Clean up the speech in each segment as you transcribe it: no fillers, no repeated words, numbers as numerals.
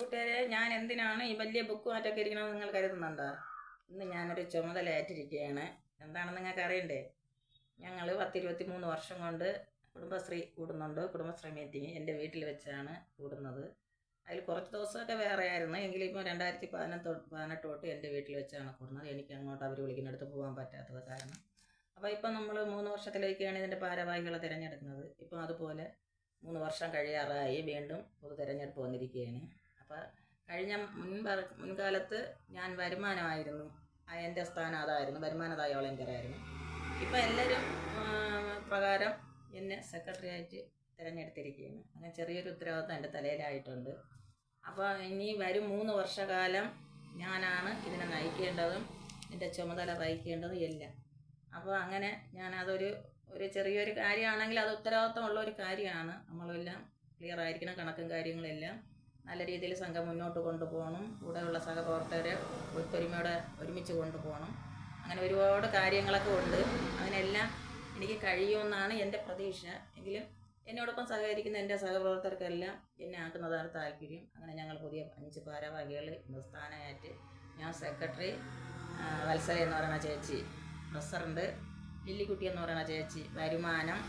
കൂട്ടുകാരെ, ഞാൻ എന്തിനാണ് ഈ വലിയ ബുക്ക് മാറ്റൊക്കെ ഇരിക്കണമെന്ന് നിങ്ങൾ കരുതുന്നുണ്ടോ? ഇന്ന് ഞാനൊരു ചുമതല ഏറ്റിരിക്കുകയാണ്. എന്താണെന്ന് നിങ്ങൾക്ക് അറിയണ്ടേ? ഞങ്ങൾ 10-23 വർഷം കൊണ്ട് കുടുംബശ്രീ കൂടുന്നുണ്ട്. കുടുംബശ്രീ മീറ്റിംഗ് എൻ്റെ വീട്ടിൽ വെച്ചാണ് കൂടുന്നത്. അതിൽ കുറച്ച് ദിവസമൊക്കെ വേറെ ആയിരുന്നു. എങ്കിലും ഇപ്പോൾ 2018 തൊട്ട് എൻ്റെ വീട്ടിൽ വെച്ചാണ് കൂടുന്നത്. എനിക്ക് അങ്ങോട്ട് അവർ വിളിക്കുന്നിടത്ത് പോകാൻ പറ്റാത്തത് കാരണം. അപ്പോൾ ഇപ്പം നമ്മൾ 3 വർഷത്തിലേക്കാണ് ഇതിൻ്റെ ഭാരവാഹികളെ തിരഞ്ഞെടുക്കുന്നത്. ഇപ്പോൾ അതുപോലെ 3 വർഷം കഴിയാറായി, വീണ്ടും പൊതു തിരഞ്ഞെടുപ്പ് വന്നിരിക്കുകയാണ്. അപ്പോൾ കഴിഞ്ഞ മുൻകാലത്ത് ഞാൻ വരുമാനമായിരുന്നു, എൻ്റെ സ്ഥാനം അതായിരുന്നു, വരുമാനതായ വോളണ്ടിയറായിരുന്നു. ഇപ്പോൾ എല്ലാവരും പ്രകാരം എന്നെ സെക്രട്ടറി ആയിട്ട് തിരഞ്ഞെടുത്തിരിക്കുകയാണ്. അങ്ങനെ ചെറിയൊരു ഉത്തരവാദിത്വം എൻ്റെ തലയിലായിട്ടുണ്ട്. അപ്പോൾ ഇനി വരും 3 വർഷക്കാലം ഞാനാണ് ഇതിനെ നയിക്കേണ്ടതും എൻ്റെ ചുമതല വഹിക്കേണ്ടതും എല്ലാം. അപ്പോൾ അങ്ങനെ ഞാനതൊരു ചെറിയൊരു കാര്യമാണെങ്കിൽ അത് ഉത്തരവാദിത്വമുള്ള ഒരു കാര്യമാണ്. നമ്മളെല്ലാം ക്ലിയർ ആയിരിക്കണം, കണക്കും കാര്യങ്ങളെല്ലാം നല്ല രീതിയിൽ സംഘം മുന്നോട്ട് കൊണ്ടുപോകണം. കൂടെയുള്ള സഹപ്രവർത്തകരെ ഒത്തൊരുമയോടെ ഒരുമിച്ച് കൊണ്ടുപോകണം. അങ്ങനെ ഒരുപാട് കാര്യങ്ങളൊക്കെ ഉണ്ട്. അതിനെല്ലാം എനിക്ക് കഴിയുമെന്നാണ് എൻ്റെ പ്രതീക്ഷ. എങ്കിലും എന്നോടൊപ്പം സഹകരിക്കുന്ന എൻ്റെ സഹപ്രവർത്തകർക്കെല്ലാം എന്നെ ആക്കുന്നതാണ് താല്പര്യം. അങ്ങനെ ഞങ്ങൾ പുതിയ 5 ഭാരവാഹികൾ ഇന്ന് സ്ഥാനമായിട്ട്, ഞാൻ സെക്രട്ടറി, വത്സല എന്ന് പറയുന്ന ചേച്ചി പ്രസിഡന്റ്, ലില്ലിക്കുട്ടി എന്ന് പറയുന്ന ചേച്ചി വരുമാനം,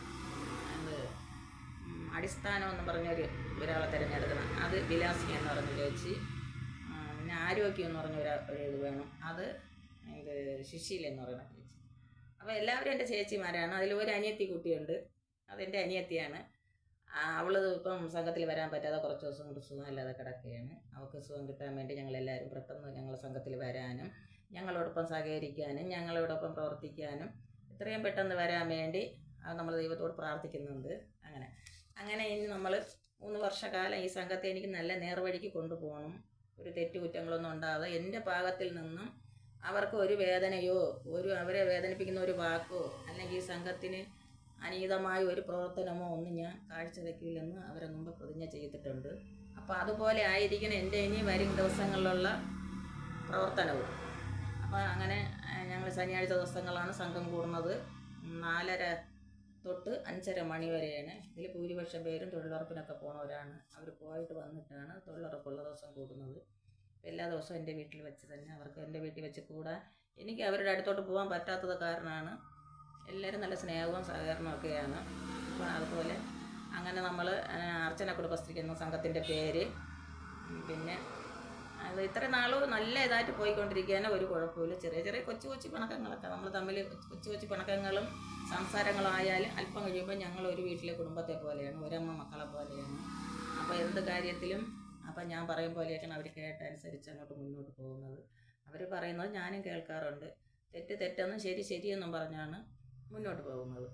അടിസ്ഥാനം എന്ന് പറഞ്ഞൊരു ഒരാളെ തിരഞ്ഞെടുക്കണം, അത് വിലാസിനി എന്ന് പറഞ്ഞ ചേച്ചി, പിന്നെ ആരോഗ്യം എന്ന് പറഞ്ഞ ഒരു ഇത് വേണം, അത് സുശീല എന്ന് പറയുന്ന ചേച്ചി. അപ്പോൾ എല്ലാവരും എൻ്റെ ചേച്ചിമാരാണ്. അതിൽ ഒരു അനിയത്തി കുട്ടിയുണ്ട്, അതെൻ്റെ അനിയത്തിയാണ്. അവൾ ഇപ്പം സംഘത്തിൽ വരാൻ പറ്റാതെ കുറച്ച് ദിവസം കൊണ്ട് സുഖമില്ലാതെ കിടക്കുകയാണ്. അവൾക്ക് സുഖം കിട്ടാൻ വേണ്ടി ഞങ്ങളെല്ലാവരും പെട്ടെന്ന് ഞങ്ങൾ സംഘത്തിൽ വരാനും ഞങ്ങളോടൊപ്പം സഹകരിക്കാനും ഞങ്ങളോടൊപ്പം പ്രവർത്തിക്കാനും എത്രയും പെട്ടെന്ന് വരാൻ വേണ്ടി നമ്മൾ ദൈവത്തോട് പ്രാർത്ഥിക്കുന്നുണ്ട്. അങ്ങനെ ഇനി നമ്മൾ 3 വർഷക്കാലം ഈ സംഘത്തെ എനിക്ക് നല്ല നേർവഴിക്ക് കൊണ്ടുപോകണം. ഒരു തെറ്റുകുറ്റങ്ങളൊന്നും ഉണ്ടാകാതെ എൻ്റെ ഭാഗത്തിൽ നിന്നും അവർക്ക് ഒരു വേദനയോ അവരെ വേദനിപ്പിക്കുന്ന ഒരു വാക്കോ അല്ലെങ്കിൽ ഈ സംഘത്തിന് അനീതമായ ഒരു പ്രവർത്തനമോ ഒന്നും ഞാൻ കാഴ്ചവെക്കില്ലെന്ന് അവരെ മുമ്പ് പ്രതിജ്ഞ ചെയ്തിട്ടുണ്ട്. അപ്പോൾ അതുപോലെ ആയിരിക്കണം എൻ്റെ ഇനി വരും ദിവസങ്ങളിലുള്ള പ്രവർത്തനവും. അപ്പോൾ അങ്ങനെ ഞങ്ങൾ ശനിയാഴ്ച ദിവസങ്ങളാണ് സംഘം കൂടുന്നത്. 4:30 തൊട്ട് 5:30 മണി വരെയാണ്. ഇതിൽ ഭൂരിപക്ഷം പേരും തൊഴിലുറപ്പിനൊക്കെ പോണവരാണ്. അവർ പോയിട്ട് വന്നിട്ടാണ് തൊഴിലുറപ്പുള്ള ദിവസം കൂടുന്നത്. എല്ലാ ദിവസവും എൻ്റെ വീട്ടിൽ വെച്ച് തന്നെ അവർക്ക് എൻ്റെ വീട്ടിൽ വെച്ച് കൂടാൻ എനിക്ക് അവരുടെ അടുത്തോട്ട് പോകാൻ പറ്റാത്തത് കാരണമാണ്. എല്ലാവരും നല്ല സ്നേഹവും സഹകരണവും ഒക്കെയാണ്. അപ്പോൾ അതുപോലെ അങ്ങനെ നമ്മൾ അർച്ചന കുടുംബശ്രീ എന്ന സംഘത്തിൻ്റെ പേര്, പിന്നെ അത് ഇത്ര നാളും നല്ല ഇതായിട്ട് പോയിക്കൊണ്ടിരിക്കുകയാണ്. ഒരു കുഴപ്പമില്ല. ചെറിയ കൊച്ചു പിണക്കങ്ങളൊക്കെ നമ്മൾ തമ്മിൽ കൊച്ചു പിണക്കങ്ങളും സംസാരങ്ങളും ആയാലും അല്പം കഴിയുമ്പോൾ ഞങ്ങൾ ഒരു വീട്ടിലെ കുടുംബത്തെ പോലെയാണ്, ഒരമ്മ മക്കളെ പോലെയാണ്. അപ്പോൾ എന്ത് കാര്യത്തിലും അപ്പം ഞാൻ പറയും പോലെയൊക്കെയാണ് അവർ കേട്ടനുസരിച്ച് അങ്ങോട്ട് മുന്നോട്ട് പോകുന്നത്. അവർ പറയുന്നത് ഞാനും കേൾക്കാറുണ്ട്. തെറ്റെന്നും ശരിയെന്നും പറഞ്ഞാണ് മുന്നോട്ട് പോകുന്നത്.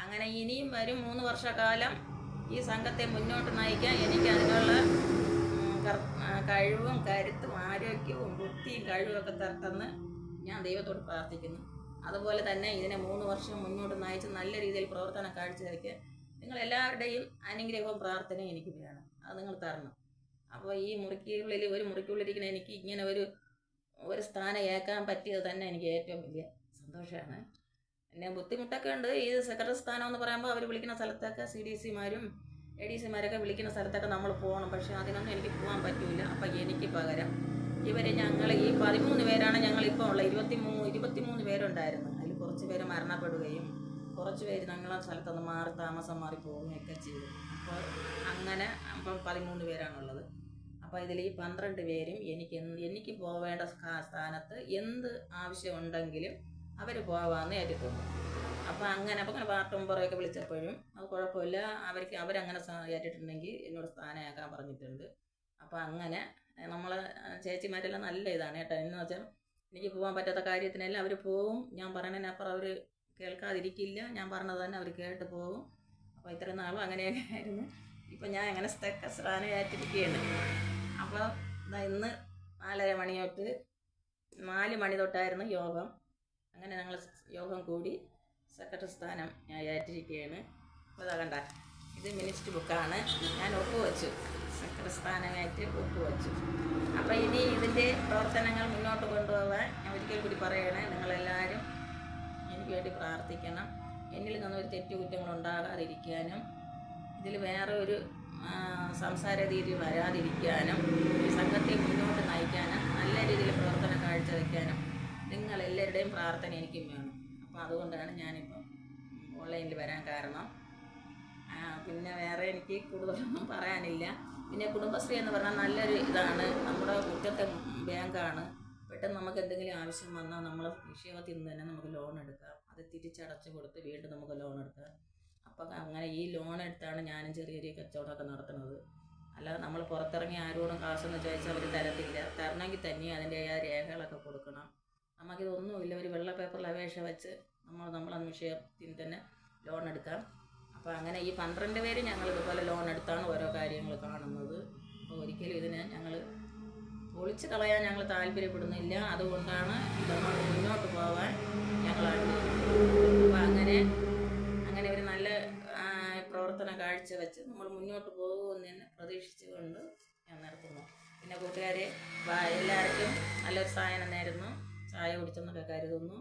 അങ്ങനെ ഇനിയും വരും 3 വർഷക്കാലം ഈ സംഘത്തെ മുന്നോട്ട് നയിക്കാൻ എനിക്ക് അതിനുള്ള കഴിവും കരുത്തും ആരോഗ്യവും ബുദ്ധിയും കഴിവുമൊക്കെ തരട്ടെന്ന് ഞാൻ ദൈവത്തോട് പ്രാർത്ഥിക്കുന്നു. അതുപോലെ തന്നെ ഇതിനെ 3 വർഷം മുന്നോട്ട് നയിച്ച് നല്ല രീതിയിൽ പ്രവർത്തനം കാഴ്ചവെക്കാൻ നിങ്ങളെല്ലാവരുടെയും അനുഗ്രഹവും പ്രാർത്ഥനയും എനിക്ക് വേണം. അത് നിങ്ങൾ തരണം. അപ്പോൾ ഈ മുറിക്കുള്ളിലിരിക്കുന്ന എനിക്ക് ഇങ്ങനെ ഒരു സ്ഥാനം ഏൽക്കാൻ പറ്റിയത് തന്നെ എനിക്ക് ഏറ്റവും വലിയ സന്തോഷമാണ്. പിന്നെ ബുദ്ധിമുട്ടൊക്കെ ഉണ്ട്. ഈ സെക്രട്ടറി സ്ഥാനം എന്ന് പറയുമ്പോൾ അവർ വിളിക്കുന്ന സ്ഥലത്തൊക്കെ CDC-മാരും ADC-മാരൊക്കെ വിളിക്കുന്ന സ്ഥലത്തൊക്കെ നമ്മൾ പോകണം. പക്ഷേ അതിനൊന്നും എനിക്ക് പോകാൻ പറ്റില്ല. അപ്പം എനിക്ക് പകരം ഞങ്ങൾ ഈ 13 പേരാണ് ഞങ്ങളിപ്പോൾ ഉള്ള 23 പേരുണ്ടായിരുന്നു. അതിൽ കുറച്ച് പേര് മരണപ്പെടുകയും കുറച്ച് പേര് ഞങ്ങളെ സ്ഥലത്തുനിന്ന് താമസം മാറി പോവുകയൊക്കെ ചെയ്തു. അപ്പോൾ അങ്ങനെ 13 പേരാണുള്ളത്. അപ്പോൾ ഇതിൽ ഈ 12 പേരും എനിക്ക് പോവേണ്ട സ്ഥാനത്ത് എന്ത് ആവശ്യമുണ്ടെങ്കിലും അവർ പോകാമെന്ന് ഏറ്റിട്ടുണ്ട്. അപ്പോൾ അങ്ങനെ പാർട്ട് മെമ്പറൊക്കെ വിളിച്ചപ്പോഴും അത് കുഴപ്പമില്ല, അവരങ്ങനെ ഏറ്റിട്ടുണ്ടെങ്കിൽ എന്നോട് സ്ഥാനമാക്കാൻ പറഞ്ഞിട്ടുണ്ട്. അപ്പോൾ അങ്ങനെ നമ്മൾ ചേച്ചിമാരെല്ലാം നല്ല ഇതാണ് കേട്ടോ. എന്ന് വെച്ചാൽ എനിക്ക് പോകാൻ പറ്റാത്ത കാര്യത്തിനെല്ലാം അവർ പോകും. ഞാൻ പറയുന്നതിനപ്പുറം അവർ കേൾക്കാതിരിക്കില്ല. ഞാൻ പറഞ്ഞത് തന്നെ അവർ കേട്ട് പോകും. അപ്പോൾ ഇത്രയും നാളും അങ്ങനെയൊക്കെ ആയിരുന്നു. ഇപ്പം ഞാൻ അങ്ങനെ സ്ഥാനം ഏറ്റിരിക്കുകയാണ്. അപ്പോൾ ഇന്ന് 4:30 മണി തൊട്ട് 4 മണി തൊട്ടായിരുന്നു യോഗം. അങ്ങനെ ഞങ്ങൾ യോഗം കൂടി സെക്രട്ടറി സ്ഥാനം ഞാൻ ഏറ്റിരിക്കുകയാണ്. അപ്പോൾ ഇതാ കണ്ട, ഇത് മിനിസ്റ്റ് ബുക്കാണ്. ഞാൻ ഒപ്പുവെച്ചു, സെക്രട്ടറി സ്ഥാനമായിട്ട് ഒപ്പുവെച്ചു. അപ്പോൾ ഇനി ഇതിൻ്റെ പ്രവർത്തനങ്ങൾ മുന്നോട്ട് കൊണ്ടുപോകാൻ ഞാൻ ഒരിക്കൽ കൂടി പറയണേ, നിങ്ങളെല്ലാവരും എനിക്ക് വേണ്ടി പ്രാർത്ഥിക്കണം. എന്നിൽ നിന്നൊരു തെറ്റുകുറ്റങ്ങളുണ്ടാകാതിരിക്കാനും ഇതിൽ വേറെ ഒരു സംസാര രീതി വരാതിരിക്കാനും ഈ സംഘത്തെ മുന്നോട്ട് നയിക്കാനും നല്ല രീതിയിൽ പ്രവർത്തനം കാഴ്ചവെക്കാനും നിങ്ങളെല്ലാവരുടെയും പ്രാർത്ഥന എനിക്കും വേണം. അപ്പോൾ അതുകൊണ്ടാണ് ഞാനിപ്പം ഓൺലൈനിൽ വരാൻ കാരണം. പിന്നെ വേറെ എനിക്ക് കൂടുതലൊന്നും പറയാനില്ല. പിന്നെ കുടുംബശ്രീ എന്ന് പറഞ്ഞാൽ നല്ലൊരു ഇതാണ്. നമ്മുടെ മുറ്റത്തെ ബാങ്കാണ്. പെട്ടെന്ന് നമുക്ക് എന്തെങ്കിലും ആവശ്യം വന്നാൽ നമ്മൾ നിക്ഷേപത്തിൽ നിന്ന് തന്നെ നമുക്ക് ലോൺ എടുക്കാം. അത് തിരിച്ചടച്ച് കൊടുത്ത് വീണ്ടും നമുക്ക് ലോൺ എടുക്കാം. അപ്പം അങ്ങനെ ഈ ലോൺ എടുത്താണ് ഞാനും ചെറിയ ചെറിയ കച്ചവടമൊക്കെ നടത്തുന്നത്. അല്ലാതെ നമ്മൾ പുറത്തിറങ്ങി ആരോടും കാശൊന്നും ചോദിച്ചാൽ അവർ തരത്തില്ല. തരണമെങ്കിൽ തന്നെ അതിൻ്റെതായ രേഖകളൊക്കെ കൊടുക്കണം. നമുക്കിതൊന്നുമില്ല, ഒരു വെള്ള പേപ്പറിൽ അപേക്ഷ വെച്ച് നമ്മളെ നിക്ഷേപത്തിൽ തന്നെ ലോൺ എടുക്കാം. അപ്പോൾ അങ്ങനെ ഈ 12 പേര് ഞങ്ങൾ ഇതുപോലെ ലോൺ എടുത്താണ് ഓരോ കാര്യങ്ങൾ കാണുന്നത്. അപ്പോൾ ഒരിക്കലും ഇതിനെ ഞങ്ങൾ പൊളിച്ച് കളയാൻ ഞങ്ങൾ താല്പര്യപ്പെടുന്നില്ല. അതുകൊണ്ടാണ് ഇതങ്ങോട്ട് മുന്നോട്ട് പോകാൻ ഞങ്ങൾ ആഗ്രഹിക്കുന്നത്. അപ്പോൾ അങ്ങനെ ഒരു നല്ല പ്രവർത്തനം കാഴ്ചവെച്ച് നമ്മൾ മുന്നോട്ട് പോകുമെന്ന് തന്നെ പ്രതീക്ഷിച്ചുകൊണ്ട് ഞാൻ നിർത്തുന്നു. പിന്നെ കൂട്ടുകാരെ എല്ലാവർക്കും നല്ലൊരു സായനം നേരുന്നു. ചായ കുടിച്ചെന്നൊക്കെ കരുതുന്നു.